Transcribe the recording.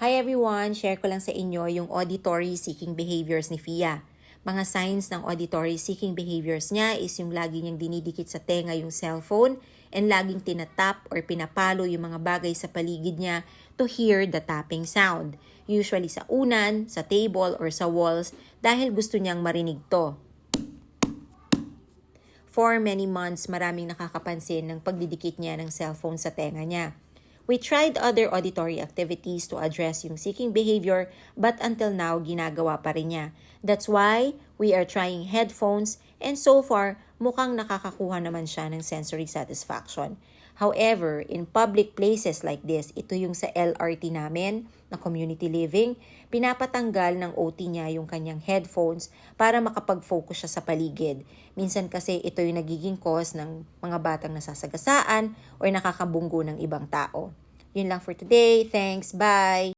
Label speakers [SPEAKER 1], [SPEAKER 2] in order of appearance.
[SPEAKER 1] Hi everyone! Share ko lang sa inyo yung auditory seeking behaviors ni Fia. Mga signs ng auditory seeking behaviors niya is yung lagi niyang dinidikit sa tenga yung cellphone and laging tinatap or pinapalo yung mga bagay sa paligid niya to hear the tapping sound. Usually sa unan, sa table, or sa walls dahil gusto niyang marinig to. For many months, maraming nakakapansin ng pagdidikit niya ng cellphone sa tenga niya. We tried other auditory activities to address yung seeking behavior but until now, ginagawa pa rin niya. That's why we are trying headphones and so far, mukhang nakakakuha naman siya ng sensory satisfaction. However, in public places like this, ito yung sa LRT namin, na community living, pinapatanggal ng OT niya yung kanyang headphones para makapag-focus siya sa paligid. Minsan kasi ito yung nagiging cause ng mga batang nasasagasaan or nakakabunggo ng ibang tao. Yun lang for today. Thanks. Bye!